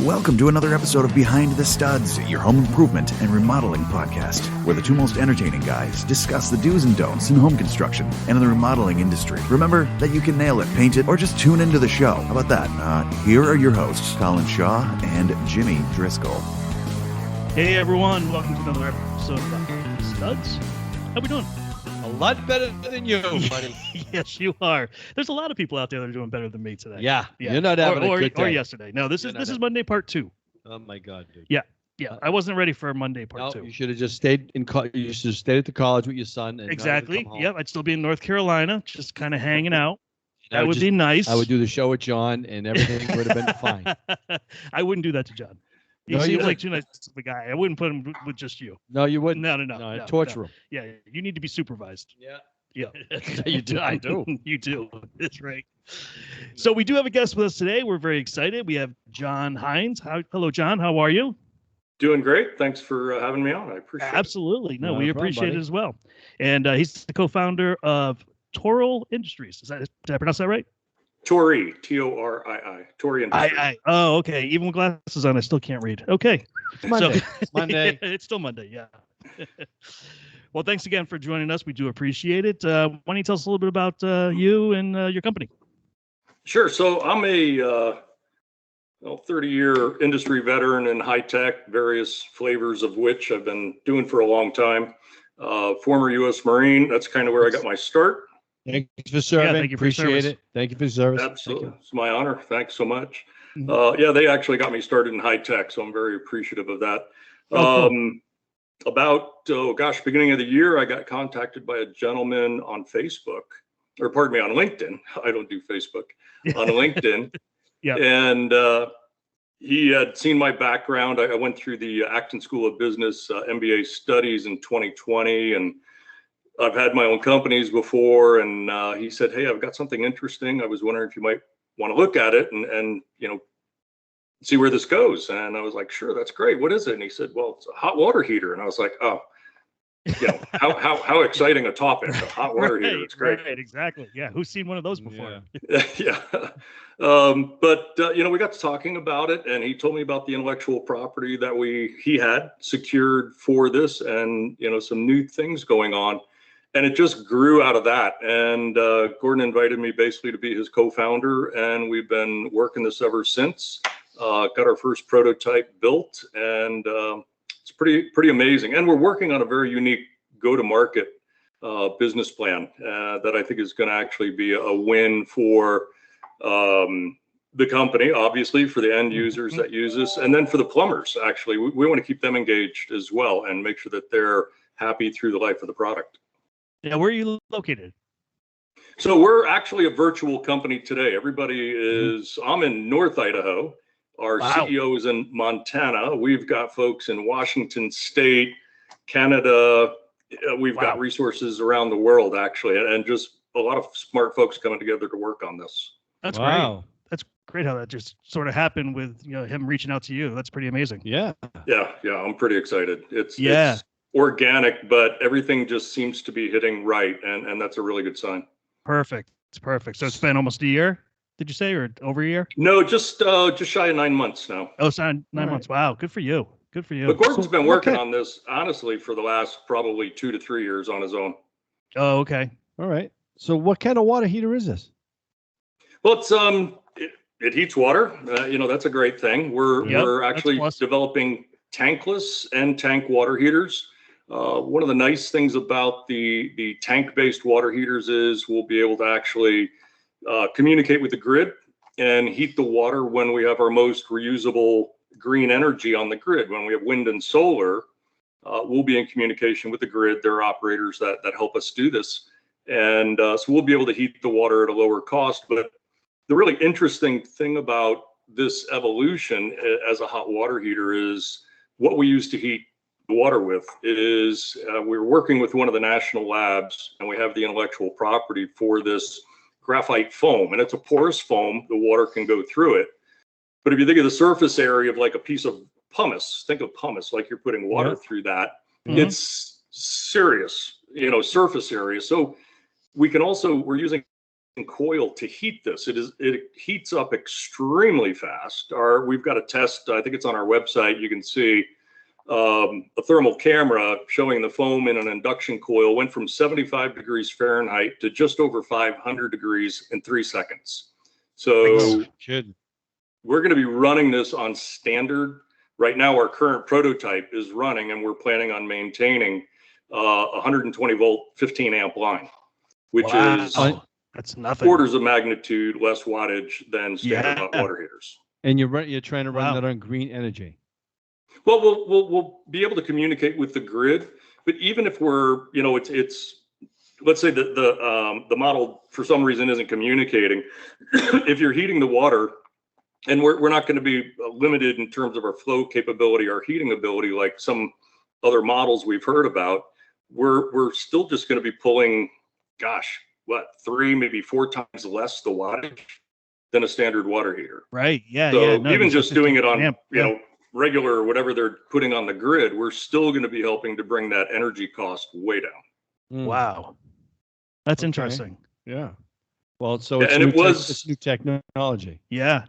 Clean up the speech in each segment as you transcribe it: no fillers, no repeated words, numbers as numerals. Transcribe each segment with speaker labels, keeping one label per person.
Speaker 1: Welcome to another episode of Behind the Studs, your home improvement and remodeling podcast, where the two most entertaining guys discuss the do's and don'ts in home construction and in the remodeling industry. Remember that you can nail it, paint it, or just tune into the show. How about that? Here are your hosts, Colin Shaw and Jimmy Driscoll.
Speaker 2: Hey everyone, welcome to another episode of Behind the Studs. How we doing?
Speaker 3: A lot better than you, buddy.
Speaker 2: Yes, you are. There's a lot of people out there that are doing better than me today.
Speaker 3: Yeah. You're not having a good day.
Speaker 2: Or yesterday. No, this is Monday part 2.
Speaker 3: Oh my God, dude.
Speaker 2: Yeah. I wasn't ready for Monday part 2.
Speaker 3: You should have just stayed you should have stayed at the college with your son. And
Speaker 2: exactly. Yep. I'd still be in North Carolina, just kind of hanging out. That would be nice.
Speaker 3: I would do the show with John, and everything would have been fine.
Speaker 2: I wouldn't do that to John. He seems like too nice of a guy. I wouldn't put him with just you.
Speaker 3: No, you wouldn't.
Speaker 2: No.
Speaker 3: Torture him.
Speaker 2: Yeah, you need to be supervised.
Speaker 3: Yeah.
Speaker 2: Yeah,
Speaker 3: you do. I do.
Speaker 2: You do. That's right. So we do have a guest with us today. We're very excited. We have John Hynds. Hello, John. How are you?
Speaker 4: Doing great. Thanks for having me on. I appreciate it.
Speaker 2: Absolutely. No, we appreciate it as well. And he's the co-founder of Torii Industries. Did I pronounce that right?
Speaker 4: Torii, T-O-R-I-I. Torii Industries.
Speaker 2: Oh, okay. Even with glasses on, I still can't read. Okay.
Speaker 3: It's Monday.
Speaker 2: It's Monday. It's still Monday. Yeah. Well, thanks again for joining us. We do appreciate it. Why don't you tell us a little bit about you and your company?
Speaker 4: Sure. So I'm a 30-year industry veteran in high tech, various flavors of which I've been doing for a long time. Former U.S. Marine. That's kind of where I got my start.
Speaker 3: Thank you for serving.
Speaker 2: Thank you for
Speaker 3: appreciate it. Thank you for service.
Speaker 4: Absolutely. It's my honor. Thanks so much. Mm-hmm. They actually got me started in high tech, so I'm very appreciative of that. Cool. About, beginning of the year, I got contacted by a gentleman on Facebook, on LinkedIn. I don't do Facebook, on LinkedIn.
Speaker 2: Yeah.
Speaker 4: And he had seen my background. I went through the Acton School of Business MBA studies in 2020, and I've had my own companies before. And he said, "Hey, I've got something interesting. I was wondering if you might want to look at it and see where this goes." And I was like, "Sure, that's great. What is it?" And he said, "Well, it's a hot water heater." And I was like, "Oh, how exciting a topic, a hot water heater. It's great."
Speaker 2: Right, exactly. Yeah. Who's seen one of those before?
Speaker 4: Yeah. But we got to talking about it, and he told me about the intellectual property that he had secured for this, and, some new things going on. And it just grew out of that. And Gordon invited me basically to be his co-founder, and we've been working this ever since. Got our first prototype built, and it's pretty amazing. And we're working on a very unique go-to-market business plan that I think is going to actually be a win for the company, obviously, for the end users that use this, and then for the plumbers. Actually, we want to keep them engaged as well and make sure that they're happy through the life of the product.
Speaker 2: Now, where are you located?
Speaker 4: So we're actually a virtual company today. Everybody is, I'm in North Idaho. Our CEO is in Montana. We've got folks in Washington State, Canada. We've got resources around the world, actually, and just a lot of smart folks coming together to work on this.
Speaker 2: That's great. That's great how that just sort of happened with him reaching out to you. That's pretty amazing.
Speaker 3: Yeah.
Speaker 4: I'm pretty excited. It's organic, but everything just seems to be hitting right, and that's a really good sign.
Speaker 2: Perfect. It's perfect. So it's been almost a year, did you say, or over a year?
Speaker 4: No, just shy of 9 months now.
Speaker 2: Oh, so 9 months. Wow, good for you. Good for you.
Speaker 4: But Gordon's been working on this, honestly, for the last probably 2 to 3 years on his own.
Speaker 2: Oh, okay.
Speaker 3: All right. So what kind of water heater is this?
Speaker 4: Well, it's it heats water. That's a great thing. We're actually developing tankless and tank water heaters. One of the nice things about the tank-based water heaters is we'll be able to actually communicate with the grid and heat the water when we have our most reusable green energy on the grid. When we have wind and solar, we'll be in communication with the grid. There are operators that help us do this. And so we'll be able to heat the water at a lower cost. But the really interesting thing about this evolution as a hot water heater is what we use to heat the water with is we're working with one of the national labs, and we have the intellectual property for this graphite foam, and it's a porous foam. The water can go through it. But if you think of the surface area of like a piece of pumice, think of pumice like you're putting water through that. It's serious, surface area. So we're using coil to heat this. It heats up extremely fast. We've got a test, I think it's on our website. You can see a thermal camera showing the foam in an induction coil went from 75 degrees Fahrenheit to just over 500 degrees in 3 seconds. So we're going to be running this on standard. Right now, our current prototype is running, and we're planning on maintaining 120 volt, 15 amp line, which is
Speaker 2: that's nothing.
Speaker 4: Orders of magnitude less wattage than standard hot water heaters.
Speaker 3: And you're trying to run that on green energy.
Speaker 4: Well, we'll be able to communicate with the grid, but even if we're, it's let's say that the model for some reason isn't communicating. If you're heating the water, and we're not going to be limited in terms of our flow capability, our heating ability, like some other models we've heard about, we're still just going to be pulling, 3, maybe 4 times less the wattage than a standard water heater.
Speaker 2: Right. Yeah.
Speaker 4: So
Speaker 2: No,
Speaker 4: even just doing it on,
Speaker 2: amp,
Speaker 4: regular or whatever they're putting on the grid, we're still going to be helping to bring that energy cost way down.
Speaker 2: Wow. That's interesting.
Speaker 3: Yeah. Well, so it's new technology.
Speaker 2: Yeah.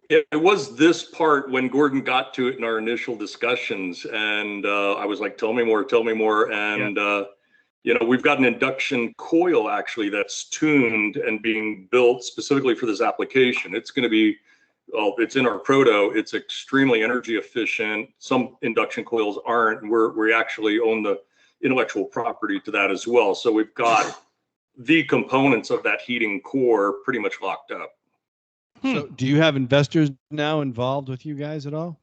Speaker 4: It was this part when Gordon got to it in our initial discussions, and I was like, tell me more. And, we've got an induction coil actually that's tuned and being built specifically for this application. It's going to be, it's in our proto. It's extremely energy efficient. Some induction coils aren't, and we actually own the intellectual property to that as well. So we've got the components of that heating core pretty much locked up.
Speaker 3: So do you have investors now involved with you guys at all?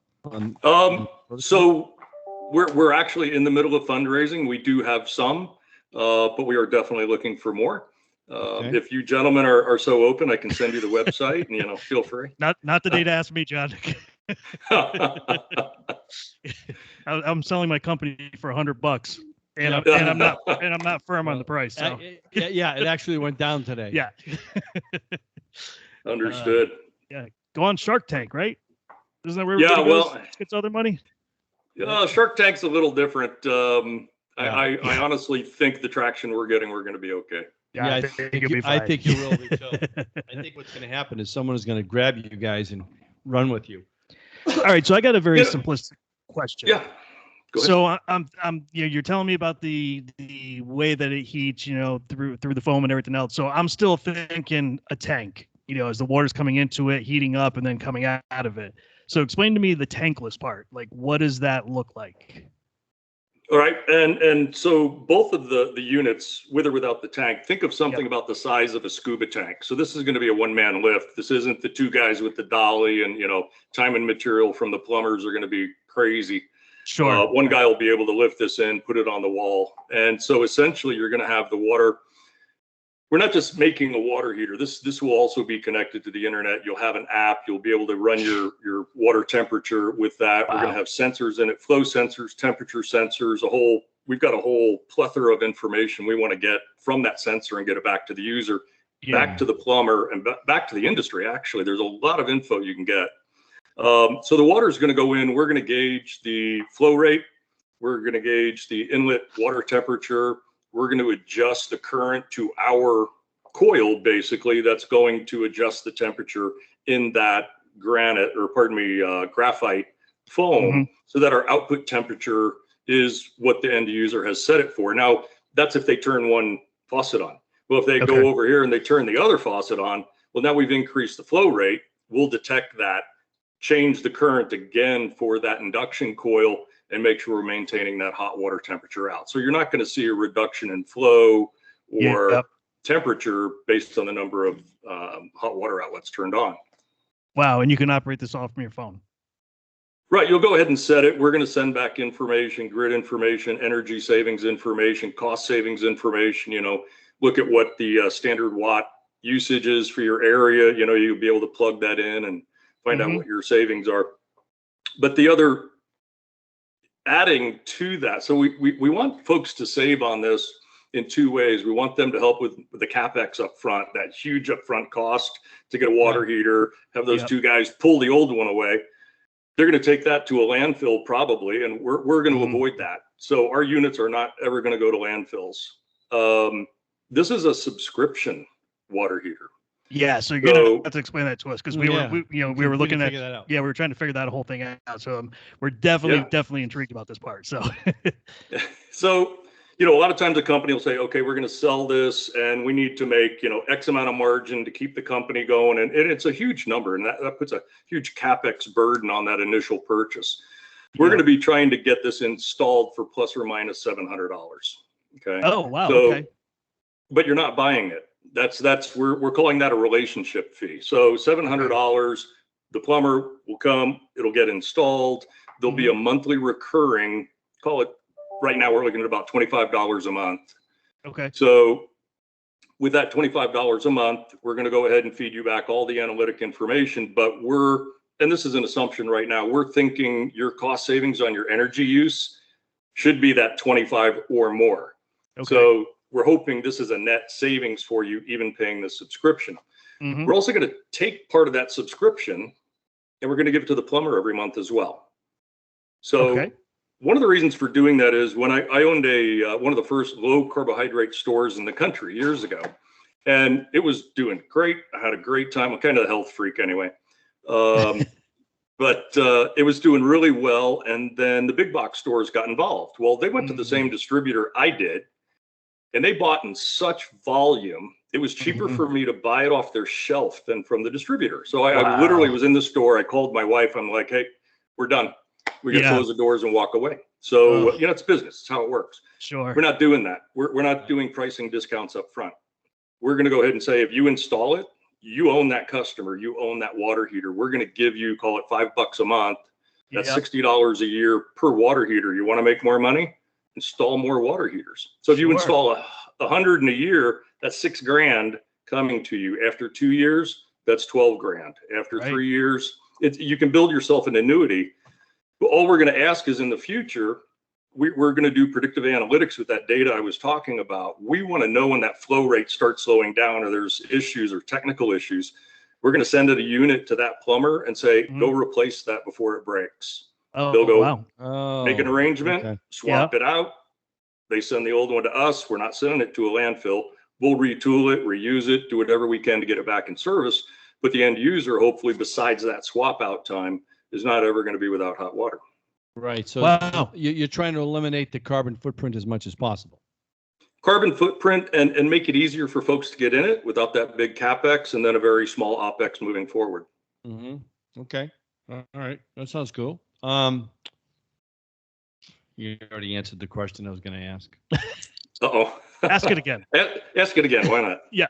Speaker 4: So we're actually in the middle of fundraising. We do have some, but we are definitely looking for more. If you gentlemen are so open, I can send you the website and, feel free.
Speaker 2: Not the day to ask me, John. I'm selling my company for $100 and I'm not firm on the price. So.
Speaker 3: It actually went down today.
Speaker 2: Yeah.
Speaker 4: Understood.
Speaker 2: Go on Shark Tank, right? Isn't that where gets other money?
Speaker 4: Shark Tank's a little different. I honestly think the traction we're getting, we're going to be okay.
Speaker 3: Yeah, I think you will be too. I think what's going to happen is someone is going to grab you guys and run with you.
Speaker 2: All right, so I got a very simplistic question.
Speaker 4: Yeah.
Speaker 2: So you're telling me about the way that it heats, through the foam and everything else. So I'm still thinking a tank, as the water's coming into it, heating up, and then coming out of it. So explain to me the tankless part. Like, what does that look like?
Speaker 4: All right, and so both of the units, with or without the tank, think of something about the size of a scuba tank. So this is going to be a one-man lift. This isn't the 2 guys with the dolly, and time and material from the plumbers are going to be crazy.
Speaker 2: Sure.
Speaker 4: One guy will be able to lift this in, put it on the wall, and so essentially you're going to have the water. We're not just making a water heater. This will also be connected to the internet. You'll have an app. You'll be able to run your water temperature with that. Wow. We're going to have sensors in it, flow sensors, temperature sensors, we've got a whole plethora of information we want to get from that sensor and get it back to the user, back to the plumber, and back to the industry. Actually, there's a lot of info you can get. So the water is going to go in. We're going to gauge the flow rate. We're going to gauge the inlet water temperature. We're going to adjust the current to our coil, basically, that's going to adjust the temperature in that graphite foam, so that our output temperature is what the end user has set it for. Now, that's if they turn one faucet on. Well, if they go over here and they turn the other faucet on, well, now we've increased the flow rate. We'll detect that, change the current again for that induction coil, and make sure we're maintaining that hot water temperature out. So you're not going to see a reduction in flow or temperature based on the number of hot water outlets turned on.
Speaker 2: Wow, and you can operate this all from your phone.
Speaker 4: Right, you'll go ahead and set it. We're going to send back information, grid information, energy savings information, cost savings information, look at what the standard watt usage is for your area. You'll be able to plug that in and find out what your savings are. But the other adding to that, so we want folks to save on this in 2 ways. We want them to help with the CapEx up front, that huge upfront cost to get a water heater, have those 2 guys pull the old one away. They're going to take that to a landfill probably, and we're going to avoid that. So our units are not ever going to go to landfills. This is a subscription water heater.
Speaker 2: Yeah, so you're gonna have to explain that to us because we were looking at we were trying to figure that whole thing out. So we're definitely intrigued about this part. So
Speaker 4: so a lot of times a company will say, okay, we're going to sell this and we need to make X amount of margin to keep the company going, and it's a huge number, and that puts a huge capex burden on that initial purchase. We're going to be trying to get this installed for plus or minus $700. Okay.
Speaker 2: Oh wow. Okay.
Speaker 4: But you're not buying it. We're calling that a relationship fee. So $700, the plumber will come, it'll get installed. There'll be a monthly recurring, call it, right now we're looking at about $25 a month.
Speaker 2: Okay.
Speaker 4: So with that $25 a month, we're going to go ahead and feed you back all the analytic information, but and this is an assumption right now, we're thinking your cost savings on your energy use should be that 25 or more. Okay. So we're hoping this is a net savings for you, even paying the subscription. Mm-hmm. We're also going to take part of that subscription and we're going to give it to the plumber every month as well. So one of the reasons for doing that is when I owned one of the first low carbohydrate stores in the country years ago, and it was doing great. I had a great time. I'm kind of a health freak anyway. But it was doing really well. And then the big box stores got involved. Well, they went to the same distributor I did. And they bought in such volume, it was cheaper for me to buy it off their shelf than from the distributor. So I literally was in the store. I called my wife. I'm like, hey, we're done. We got to close the doors and walk away. So, it's business. It's how it works.
Speaker 2: Sure.
Speaker 4: We're not doing that. We're not doing pricing discounts up front. We're going to go ahead and say, if you install it, you own that customer, you own that water heater. We're going to give you, call it $5 a month. That's $60 a year per water heater. You want to make more money? Install more water heaters. So if you install 100 in a year, that's $6,000 coming to you. After 2 years, that's $12,000. After 3 years, you can build yourself an annuity. But all we're going to ask is in the future, we're going to do predictive analytics with that data I was talking about. We want to know when that flow rate starts slowing down or there's issues or technical issues. We're going to send a unit to that plumber and say, go replace that before it breaks. They'll go make an arrangement, swap it out. They send the old one to us. We're not sending it to a landfill. We'll retool it, reuse it, do whatever we can to get it back in service. But the end user, hopefully, besides that swap out time, is not ever going to be without hot water.
Speaker 3: Right. So you're trying to eliminate the carbon footprint as much as possible.
Speaker 4: Carbon footprint and make it easier for folks to get in it without that big CapEx and then a very small OpEx moving forward.
Speaker 3: Mm-hmm. Okay. All right. That sounds cool. You already answered the question I was going to ask.
Speaker 4: Uh-oh.
Speaker 2: Ask it again.
Speaker 4: Ask it again. Why not?
Speaker 2: Yeah.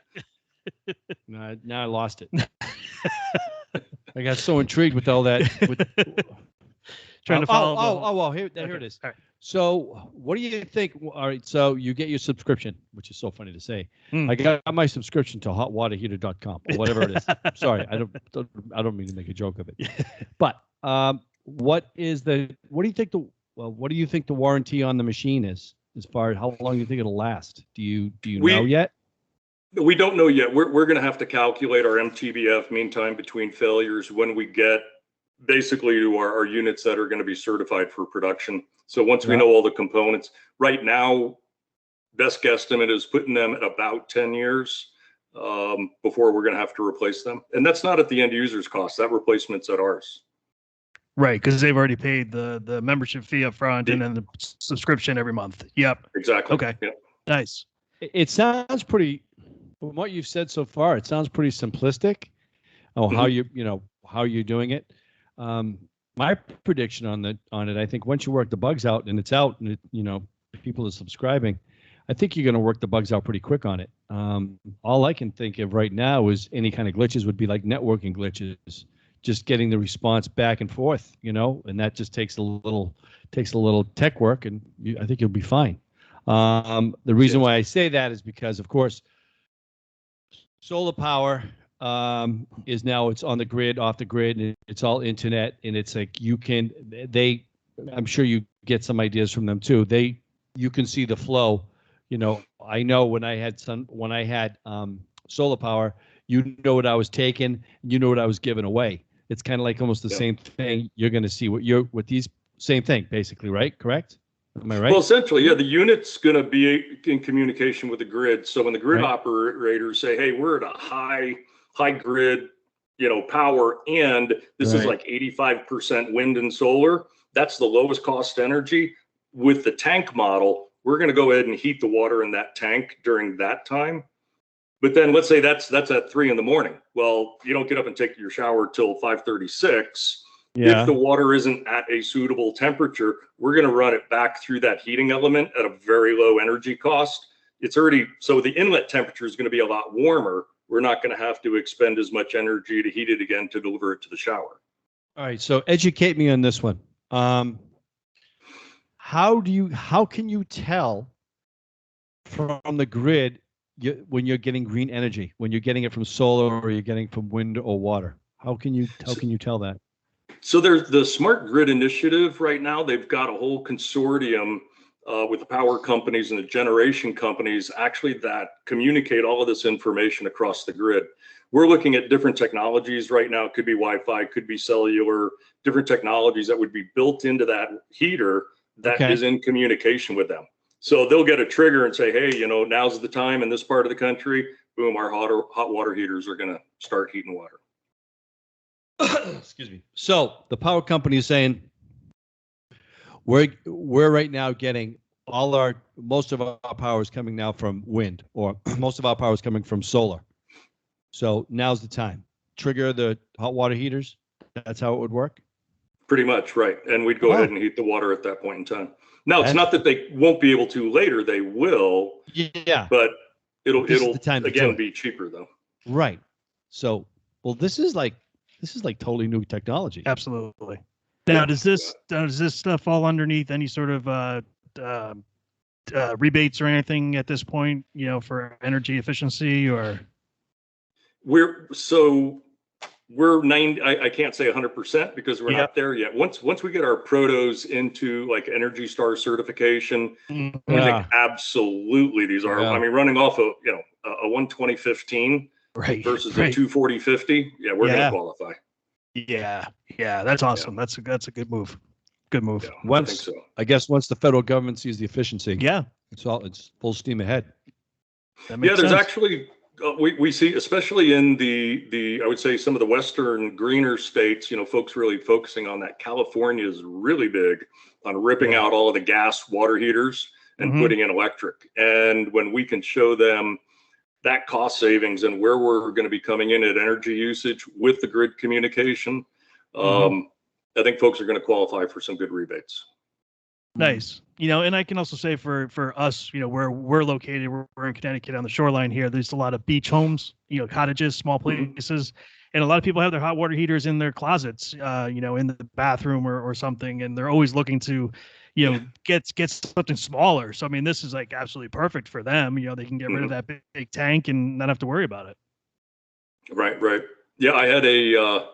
Speaker 3: Now I lost it. I got so intrigued with all that.
Speaker 2: Trying to follow.
Speaker 3: Well, here it is. Right. So what do you think? All right. So you get your subscription, which is so funny to say. I got my subscription to hotwaterheater.com or whatever it is. Sorry. I don't mean to make a joke of it, but, what do you think the warranty on the machine is, as far as how long you think it'll last? Do you know yet?
Speaker 4: We don't know yet. We're going to have to calculate our MTBF, mean time between failures, when we get basically to our units that are going to be certified for production. So once we know all the components, right now, best guesstimate is putting them at about 10 years before we're going to have to replace them. And that's not at the end user's cost. That replacement's at ours.
Speaker 2: Right, because they've already paid the membership fee up front and then the subscription every month. Yep.
Speaker 4: Exactly.
Speaker 2: Okay.
Speaker 4: Yep.
Speaker 2: Nice.
Speaker 3: It sounds pretty, from what you've said so far, it sounds pretty simplistic. How you're doing it. My prediction on it, I think once you work the bugs out and it's out and people are subscribing, I think you're going to work the bugs out pretty quick on it. All I can think of right now is any kind of glitches would be like networking glitches. Just getting the response back and forth, and that just takes a little tech work, and I think you'll be fine. The reason why I say that is because, of course, solar power is now it's on the grid, off the grid, and it's all internet, and it's like I'm sure you get some ideas from them too. You can see the flow. I know when I had solar power, what I was taking, what I was giving away. It's kind of like almost the same thing. You're going to see with these same thing, basically, right? Correct? Am I right?
Speaker 4: Well, essentially, yeah, the unit's going to be in communication with the grid. So when the grid operators say, "Hey, we're at a high grid, power, and this is like 85% wind and solar," that's the lowest cost energy. With the tank model, we're going to go ahead and heat the water in that tank during that time. But then let's say that's at 3 a.m. Well, you don't get up and take your shower till 5:36.
Speaker 3: Yeah.
Speaker 4: If the water isn't at a suitable temperature, we're going to run it back through that heating element at a very low energy cost. So the inlet temperature is going to be a lot warmer. We're not going to have to expend as much energy to heat it again to deliver it to the shower.
Speaker 3: All right. So educate me on this one. How can you tell from the grid when you're getting green energy, when you're getting it from solar or you're getting from wind or water? How can you tell that?
Speaker 4: So there's the Smart Grid Initiative right now. They've got a whole consortium with the power companies and the generation companies actually that communicate all of this information across the grid. We're looking at different technologies right now. It could be Wi-Fi, could be cellular, different technologies that would be built into that heater that is in communication with them. So they'll get a trigger and say, "Hey, now's the time in this part of the country." Boom, our hot water heaters are going to start heating water.
Speaker 3: Excuse me. So the power company is saying we're right now getting most of our power is coming now from wind, or most of our power is coming from solar. So now's the time. Trigger the hot water heaters. That's how it would work.
Speaker 4: Pretty much, right. And we'd go ahead and heat the water at that point in time. Now, it's not that they won't be able to later. They will.
Speaker 3: Yeah.
Speaker 4: But it'll
Speaker 3: again
Speaker 4: be cheaper though.
Speaker 3: Right. So, well, this is like totally new technology.
Speaker 2: Absolutely. Now, does this stuff fall underneath any sort of rebates or anything at this point? For energy efficiency, or
Speaker 4: we're 90. I can't say 100% because we're not there yet. Once we get our protos into like Energy Star certification, I think absolutely these are. I mean, running off of a 120/15 versus a 240/50. Yeah, we're going to qualify.
Speaker 2: Yeah, that's awesome. That's a good move. Good move.
Speaker 4: Yeah, I think so.
Speaker 3: I guess once the federal government sees the efficiency, it's full steam ahead.
Speaker 4: There's sense. Actually we see, especially in the I would say some of the western greener states, folks really focusing on that. California is really big on ripping out all of the gas water heaters and putting in electric. And when we can show them that cost savings and where we're going to be coming in at energy usage with the grid communication, I think folks are going to qualify for some good rebates.
Speaker 2: Nice. And I can also say for us, where we're located, we're in Connecticut on the shoreline here. There's a lot of beach homes, cottages, small places. And a lot of people have their hot water heaters in their closets, in the bathroom or something. And they're always looking to, get something smaller. So, I mean, this is like absolutely perfect for them. They can get rid of that big tank and not have to worry about it.
Speaker 4: Right. Yeah, I had a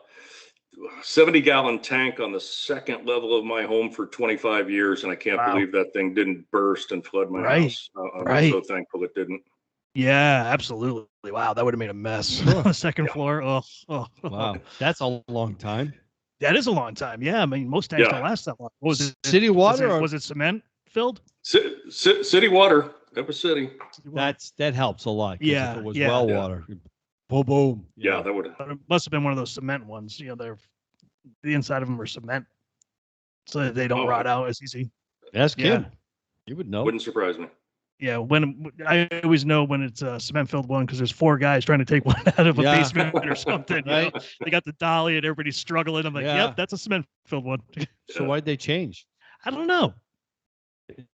Speaker 4: 70-gallon tank on the second level of my home for 25 years, and I can't believe that thing didn't burst and flood my house. I'm so thankful it didn't.
Speaker 2: Yeah, absolutely. Wow, that would have made a mess on the second floor. Oh,
Speaker 3: wow, that's a long time.
Speaker 2: That is a long time. Yeah, I mean, most tanks don't last that long. Was it
Speaker 3: city water?
Speaker 2: Was it cement filled?
Speaker 4: City water. That was city.
Speaker 3: That helps a lot.
Speaker 2: Yeah,
Speaker 3: if it was well water. Boom.
Speaker 4: Yeah, that would have.
Speaker 2: It must have been one of those cement ones. The inside of them are cement, so that they don't rot out as easy.
Speaker 3: Ask Kim. You would know.
Speaker 4: Wouldn't surprise me.
Speaker 2: Yeah, when I always know when it's a cement-filled one because there's 4 guys trying to take one out of a basement or something. Right? They got the dolly and everybody's struggling. I'm like, yep, that's a cement-filled one.
Speaker 3: So why'd they change?
Speaker 2: I don't know.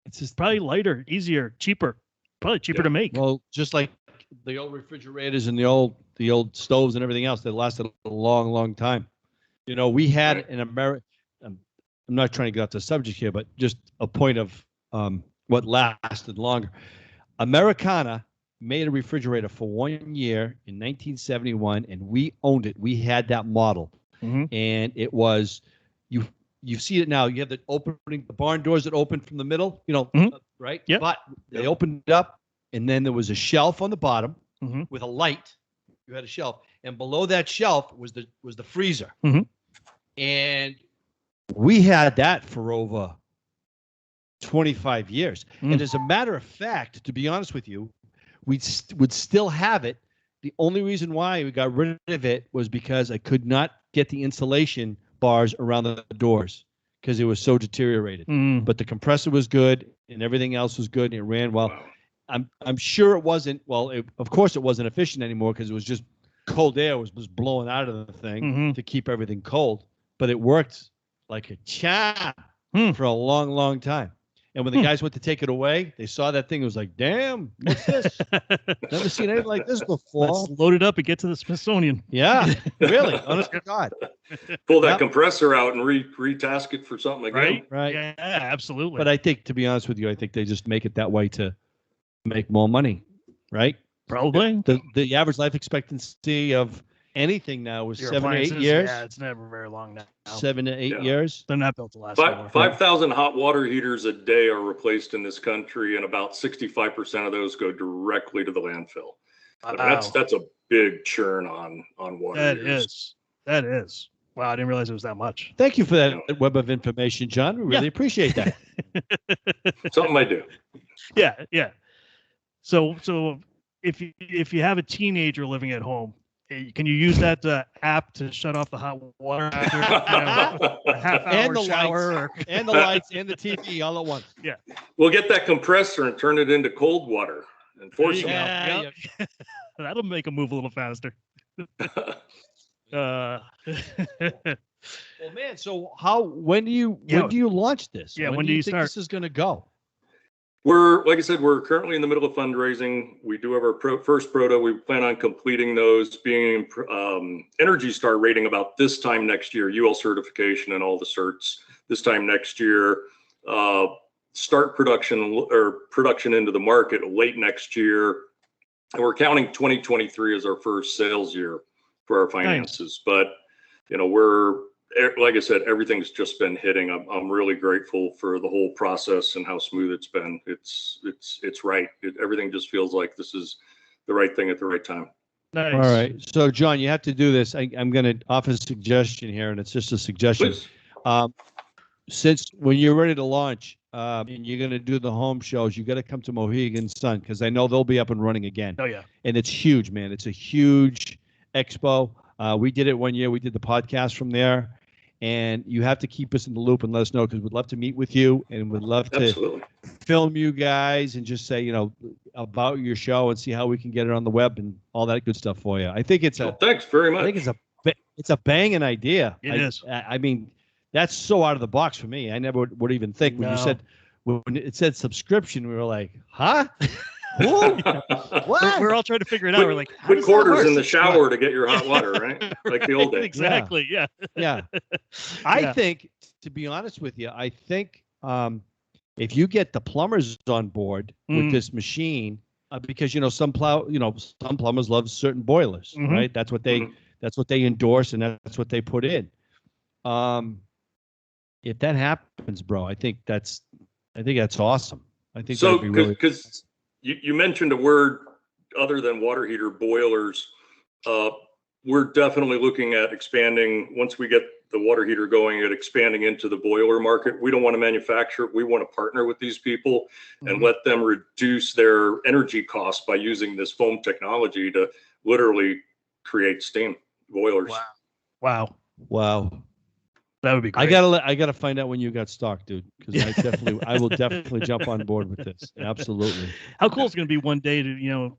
Speaker 2: It's just probably lighter, easier, cheaper. Probably cheaper to make.
Speaker 3: Well, just like the old refrigerators and the old stoves and everything else, that lasted a long time. We had in America. I'm not trying to get off the subject here, but just a point of what lasted longer. Americana made a refrigerator for 1 year in 1971, and we owned it. We had that model, and it was you see it now. You have the barn doors that open from the middle. Right?
Speaker 2: Yeah.
Speaker 3: But they opened up, and then there was a shelf on the bottom with a light. You had a shelf, and below that shelf was the freezer, and we had that for over 25 years. And as a matter of fact, to be honest with you, we would still have it. The only reason why we got rid of it was because I could not get the insulation bars around the doors because it was so deteriorated. But the compressor was good and everything else was good and it ran well. I'm sure it wasn't, of course it wasn't efficient anymore because it was just cold air was blowing out of the thing to keep everything cold. But it worked like a champ for a long, long time. And when the guys went to take it away, they saw that thing. It was like, damn, what's this? Never seen anything like this before.
Speaker 2: Let's load it up and get to the Smithsonian.
Speaker 3: Yeah, really. Honest to God.
Speaker 4: Pull that compressor out and retask it for something again.
Speaker 3: Right.
Speaker 2: Yeah, absolutely.
Speaker 3: But I think, to be honest with you, I think they just make it that way to make more money, right?
Speaker 2: Probably.
Speaker 3: The average life expectancy of anything now is 7 to 8 years.
Speaker 2: Yeah, it's never very long now.
Speaker 3: 7 to 8 years.
Speaker 2: They're not built to last.
Speaker 4: 5,000 hot water heaters a day are replaced in this country, and about 65% of those go directly to the landfill.
Speaker 2: Wow.
Speaker 4: That's a big churn on water heaters.
Speaker 2: That is. Wow, I didn't realize it was that much.
Speaker 3: Thank you for that web of information, John. We really appreciate that.
Speaker 4: Something I do.
Speaker 2: Yeah. So if you have a teenager living at home, can you use that app to shut off the hot water after a half hour
Speaker 3: and the
Speaker 2: shower?
Speaker 3: And the lights and the TV all at once.
Speaker 2: Yeah.
Speaker 4: We'll get that compressor and turn it into cold water and force them out.
Speaker 2: Yep. That'll make them move a little faster. Well,
Speaker 3: man, so when do you launch this?
Speaker 2: Yeah, when do you
Speaker 3: think
Speaker 2: start?
Speaker 3: This is going to go?
Speaker 4: Like I said, we're currently in the middle of fundraising. We do have our first proto. We plan on completing those, being Energy Star rating about this time next year, UL certification and all the certs this time next year. Start production into the market late next year. And we're counting 2023 as our first sales year for our finances. Nice. But, we're, like I said, everything's just been hitting. I'm really grateful for the whole process and how smooth it's been. It's right. Everything just feels like this is the right thing at the right time.
Speaker 2: Nice.
Speaker 3: All right. So, John, you have to do this. I'm going to offer a suggestion here, and it's just a suggestion. Since when you're ready to launch and you're going to do the home shows, you got to come to Mohegan Sun because I know they'll be up and running again.
Speaker 2: Oh, yeah.
Speaker 3: And it's huge, man. It's a huge expo. We did it one year. We did the podcast from there. And you have to keep us in the loop and let us know because we'd love to meet with you and we'd love to film you guys and just say, about your show and see how we can get it on the web and all that good stuff for you. I think it's
Speaker 4: thanks very much.
Speaker 3: I think it's a banging idea.
Speaker 2: It is.
Speaker 3: I mean, that's so out of the box for me. I never would even think when it said subscription, we were like, huh?
Speaker 2: What? We're all trying to figure it out. We're like,
Speaker 4: put quarters in the shower to get your hot water, right? Like the old days.
Speaker 2: Exactly. Yeah.
Speaker 3: I think, to be honest with you, I think if you get the plumbers on board with this machine, because some plumbers love certain boilers, right? That's what they endorse and that's what they put in. If that happens, bro, I think that's awesome. I think
Speaker 4: so.
Speaker 3: That'd be really
Speaker 4: because you mentioned a word other than water heater boilers. We're definitely looking at expanding once we get the water heater going at expanding into the boiler market. We don't want to manufacture it. We want to partner with these people and let them reduce their energy costs by using this foam technology to literally create steam boilers.
Speaker 2: Wow. That would be great.
Speaker 3: I gotta find out when you got stock, dude, because I will definitely jump on board with this. Absolutely.
Speaker 2: How cool it's going to be one day to,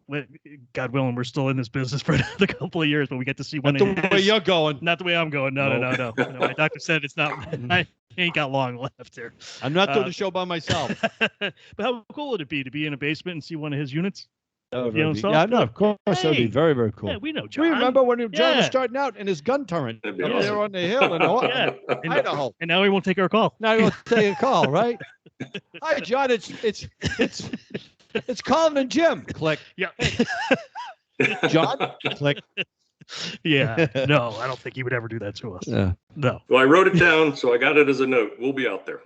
Speaker 2: God willing, we're still in this business for another couple of years, but we get to see one.
Speaker 3: Not the way you're going.
Speaker 2: Not the way I'm going. No. My doctor said it's not. I ain't got long left here.
Speaker 3: I'm not doing the show by myself.
Speaker 2: But how cool would it be to be in a basement and see one of his units?
Speaker 3: Of course. That would be very, very cool.
Speaker 2: Yeah, we know John.
Speaker 3: We remember when John was starting out in his gun turret up there on the hill in Idaho.
Speaker 2: And now he won't take our call.
Speaker 3: Now he won't take a call, right? Hi, John. It's Colin and Jim. Click.
Speaker 2: Yeah.
Speaker 3: John. Click.
Speaker 2: Yeah. No, I don't think he would ever do that to us.
Speaker 3: Yeah.
Speaker 2: No.
Speaker 4: Well, I wrote it down, so I got it as a note. We'll be out there.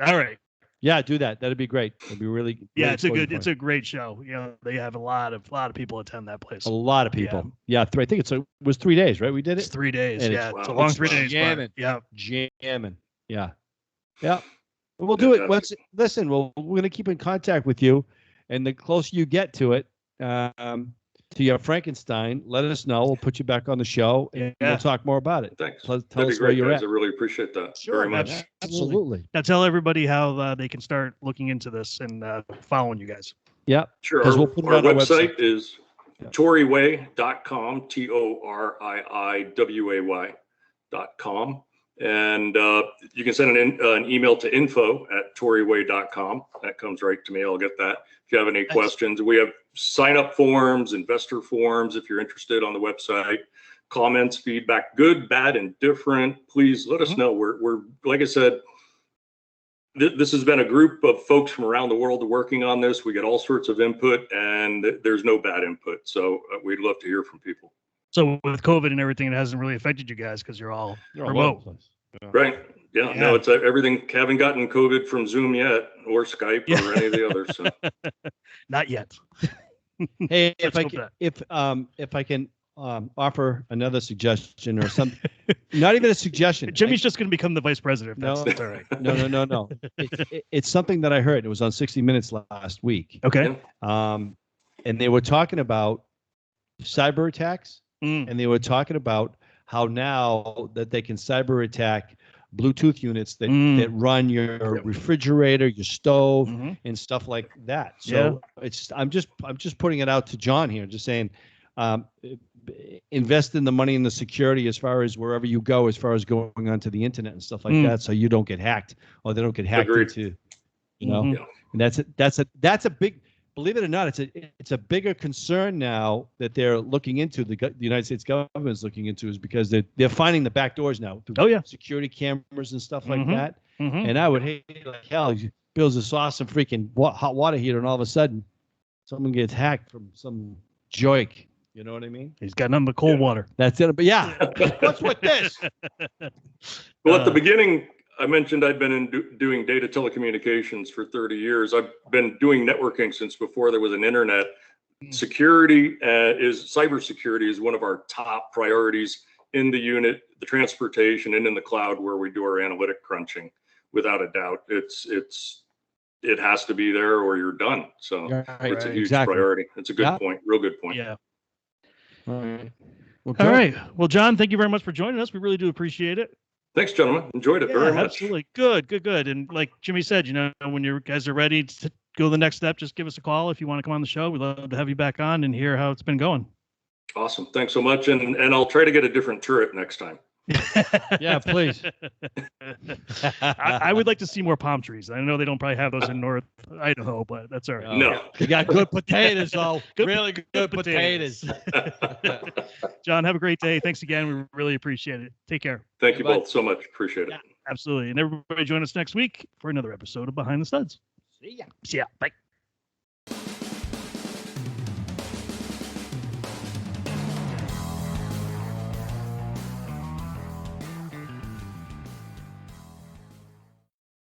Speaker 2: All right.
Speaker 3: Yeah, do that. That'd be great. It'd be really
Speaker 2: it's a great show. They have a lot of people attend that place.
Speaker 3: A lot of people. Yeah, I think it was 3 days, right? We did it.
Speaker 2: It's 3 days.
Speaker 3: And
Speaker 2: it's a long 3 days.
Speaker 3: Jamming.
Speaker 2: Yeah.
Speaker 3: Jamming. Yeah. We'll do it. Listen, we're going to keep in contact with you, and the closer you get to it, to your Frankenstein, let us know. We'll put you back on the show, and we'll talk more about it.
Speaker 4: Thanks.
Speaker 3: Tell
Speaker 4: That'd
Speaker 3: us
Speaker 4: be
Speaker 3: where
Speaker 4: great,
Speaker 3: you're
Speaker 4: guys.
Speaker 3: at.
Speaker 4: I really appreciate that very much.
Speaker 3: Absolutely.
Speaker 2: Now tell everybody how they can start looking into this and following you guys.
Speaker 3: Yeah.
Speaker 4: Sure.
Speaker 3: We'll put it
Speaker 4: our
Speaker 3: on our
Speaker 4: website
Speaker 3: website.
Speaker 4: is toriiway.com, TORIIWAY.com. And you can send an email to info@toriiway.com. That comes right to me. I'll get that. If you have any questions, we have sign-up forms, investor forms, if you're interested, on the website. Comments, feedback, good, bad, and different. Please let us know. We're like I said, this has been a group of folks from around the world working on this. We get all sorts of input, and there's no bad input. So we'd love to hear from people.
Speaker 2: So with COVID and everything, it hasn't really affected you guys because you're all remote.
Speaker 4: Right. Yeah. No, it's everything. Haven't gotten COVID from Zoom yet, or Skype, or any of the others. So.
Speaker 2: Not yet.
Speaker 3: Hey, if I can offer another suggestion or something, not even a suggestion.
Speaker 2: Jimmy's just going to become the vice president. That's all right.
Speaker 3: No. It's something that I heard. It was on 60 Minutes last week.
Speaker 2: Okay.
Speaker 3: And they were talking about cyber attacks, and they were talking about how now that they can cyber attack Bluetooth units that run your refrigerator, your stove, and stuff like that. So I'm just putting it out to John here, just saying, invest in the money and the security as far as wherever you go, as far as going onto the internet and stuff like that, so you don't get hacked or they don't get hacked into, and that's a big. Believe it or not, it's a bigger concern now that they're looking into. The United States government is looking into, is because they're finding the back doors now through security cameras and stuff like that. And I would hate like hell. He builds this awesome freaking hot water heater, and all of a sudden, someone gets hacked from some joke. You know what I mean?
Speaker 2: He's got nothing but cold water.
Speaker 3: That's it. But what's with this?
Speaker 4: Well, at the beginning, I mentioned I'd been doing data telecommunications for 30 years. I've been doing networking since before there was an internet. Cybersecurity is one of our top priorities in the unit, the transportation, and in the cloud where we do our analytic crunching. Without a doubt, it has to be there or you're done. So it's a huge priority. It's a good point. Real good point.
Speaker 2: Yeah.
Speaker 3: All right.
Speaker 2: Well, all right. Well, John, thank you very much for joining us. We really do appreciate it.
Speaker 4: Thanks, gentlemen. Enjoyed it very much.
Speaker 2: Absolutely. Good. And like Jimmy said, when you guys are ready to go the next step, just give us a call if you want to come on the show. We'd love to have you back on and hear how it's been going.
Speaker 4: Awesome. Thanks so much. And I'll try to get a different turret next time.
Speaker 3: Yeah, please.
Speaker 2: I would like to see more palm trees. I know they don't probably have those in North Idaho, but that's all right.
Speaker 4: No.
Speaker 3: You got good potatoes, though. Really good potatoes.
Speaker 2: John, have a great day. Thanks again. We really appreciate it. Take care.
Speaker 4: Thank you both so much. Appreciate it.
Speaker 2: Absolutely. And everybody join us next week for another episode of Behind the Studs.
Speaker 3: See ya.
Speaker 2: See ya. Bye.